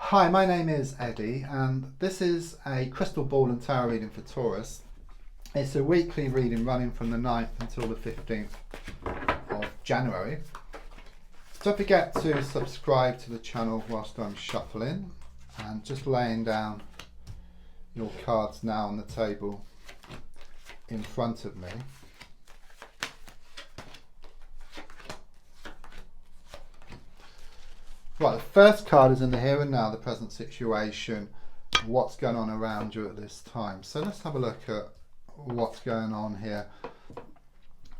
Hi, my name is Eddie, and this is a crystal ball and tarot reading for Taurus. It's a weekly reading running from the 9th until the 15th of January. Don't forget to subscribe to the channel whilst I'm shuffling, and just laying down your cards now on the table in front of me. Right, the first card is in the here and now, the present situation, what's going on around you at this time. So let's have a look at what's going on here.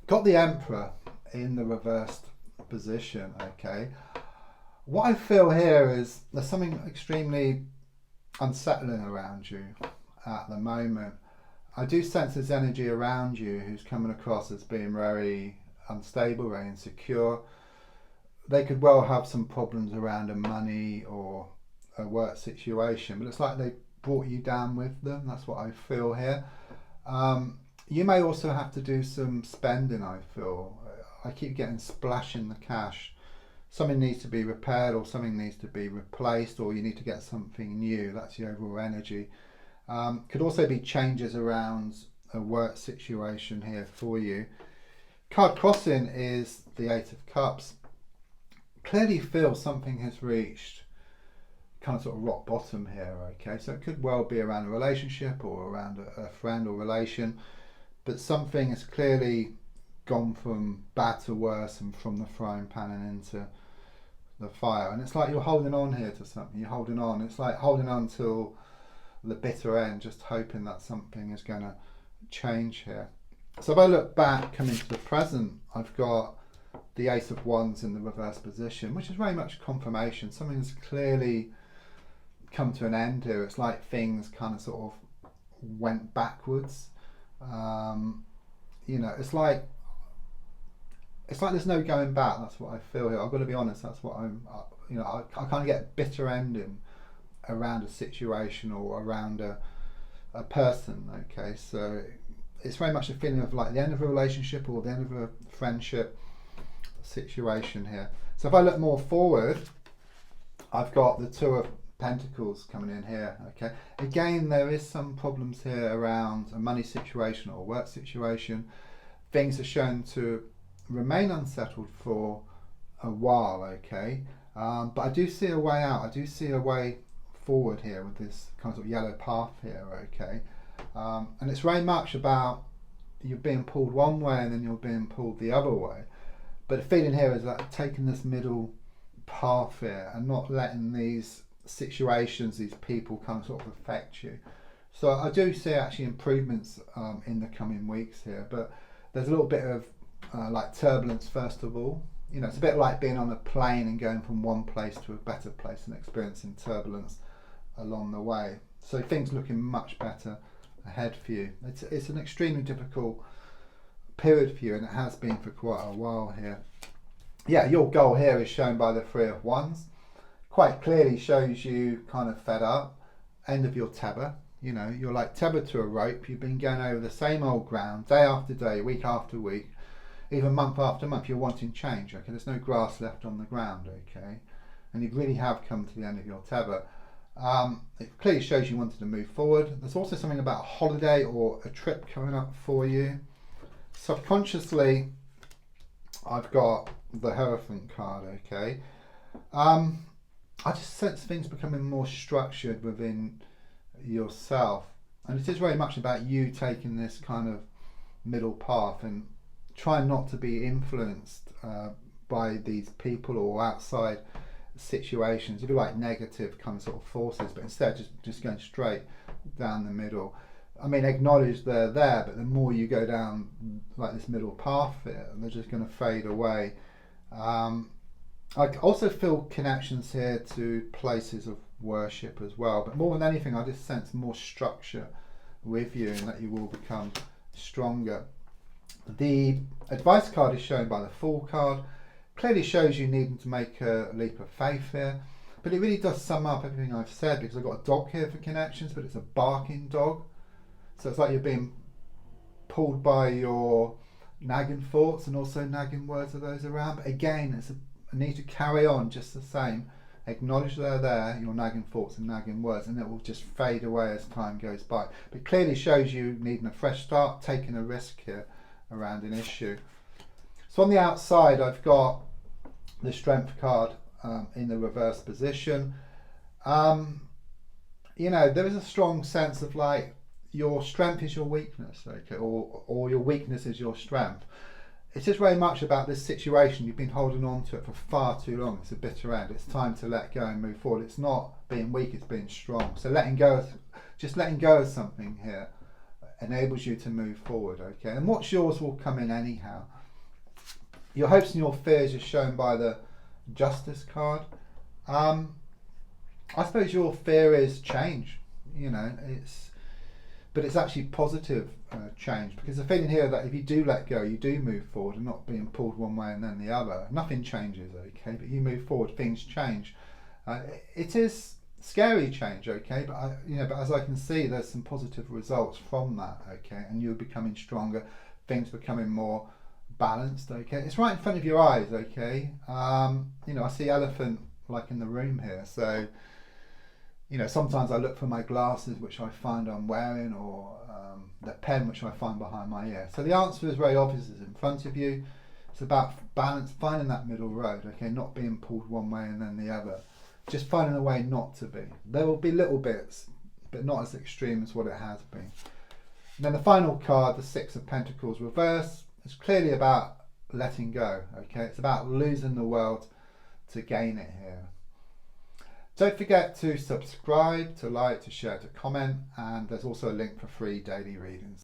Got the Emperor in the reversed position, okay. What I feel here is there's something extremely unsettling around you at the moment. I do sense there's energy around you who's coming across as being very unstable, very insecure. They could well have some problems around a money or a work situation, but it's like they brought you down with them. That's what I feel here. You may also have to do some spending, I feel. I keep getting splashing the cash. Something needs to be repaired or something needs to be replaced, or you need to get something new. That's the overall energy. Could also be changes around a work situation here for you. Card crossing is the Eight of Cups. Clearly feel something has reached kind of sort of rock bottom here, okay. So it could well be around a relationship or around a friend or relation, but something has clearly gone from bad to worse and from the frying pan and into the fire. And it's like you're holding on here to something. You're holding on. It's like holding on till the bitter end, just hoping that something is going to change here. So if I look back, coming to the present, I've got the Ace of Wands in the reverse position, which is very much confirmation. Something's clearly come to an end here. It's like things kind of sort of went backwards. You know, it's like there's no going back. That's what I feel here. I've got to be honest. That's what I kind of get a bitter ending around a situation or around a person. Okay, so it's very much a feeling of like the end of a relationship or the end of a friendship situation here. So if I look more forward, I've got the Two of Pentacles coming in here, okay. Again, there is some problems here around a money situation or work situation. Things are shown to remain unsettled for a while, okay. But I do see a way out. I do see a way forward here with this kind of yellow path here, okay. And it's very much about you're being pulled one way and then you're being pulled the other way. But the feeling here is that taking this middle path here and not letting these situations, these people kind of sort of affect you. So I do see actually improvements in the coming weeks here, but there's a little bit of like turbulence first of all. You know, it's a bit like being on a plane and going from one place to a better place and experiencing turbulence along the way. So things looking much better ahead for you. It's an extremely difficult period for you, and it has been for quite a while here. Yeah, your goal here is shown by the Three of Wands. Quite clearly shows you kind of fed up, end of your tether. You know, you're like tethered to a rope. You've been going over the same old ground day after day, week after week, even month after month. You're wanting change, okay. There's no grass left on the ground, okay, and you really have come to the end of your tether. It clearly shows you wanted to move forward. There's also something about a holiday or a trip coming up for you. Subconsciously, I've got the Hierophant card, okay. I just sense things becoming more structured within yourself, and it is very much about you taking this kind of middle path and trying not to be influenced by these people or outside situations, if you like, negative kind of sort of forces, but instead just going straight down the middle. I mean, acknowledge they're there, but the more you go down like this middle path here, they're just going to fade away. I also feel connections here to places of worship as well, but more than anything, I just sense more structure with you and that you will become stronger. The advice card is shown by the Fool card. Clearly shows you needing to make a leap of faith here, but it really does sum up everything I've said, because I've got a dog here for connections, but it's a barking dog. So it's like you're being pulled by your nagging thoughts and also nagging words of those around. But again, it's a need to carry on just the same Acknowledge they're there, your nagging thoughts and nagging words, and it will just fade away as time goes by. But clearly shows you needing a fresh start, taking a risk here around an issue. So on the outside, I've got the Strength card in the reverse position. You know, there is a strong sense of like your strength is your weakness, okay, or your weakness is your strength. It's just very much about this situation. You've been holding on to it for far too long. It's a bitter end. It's time to let go and move forward. It's not being weak, it's being strong. So letting go of something here enables you to move forward, okay? And what's yours will come in anyhow. Your hopes and your fears are shown by the Justice card. I suppose your fear is change, you know, but it's actually positive change, because the feeling here that if you do let go, you do move forward and not being pulled one way and then the other. Nothing changes, okay, but you move forward, things change. It is scary change, okay, but but as I can see, there's some positive results from that, okay, and you're becoming stronger, things becoming more balanced, okay. It's right in front of your eyes, okay. I see elephant like in the room here, so sometimes I look for my glasses, which I find I'm wearing, or the pen, which I find behind my ear. So the answer is very obvious, it's in front of you. It's about balance, finding that middle road, okay, not being pulled one way and then the other. Just finding a way not to be. There will be little bits, but not as extreme as what it has been. And then the final card, the Six of Pentacles reverse, is clearly about letting go, okay? It's about losing the world to gain it here. Don't forget to subscribe, to like, to share, to comment, and there's also a link for free daily readings.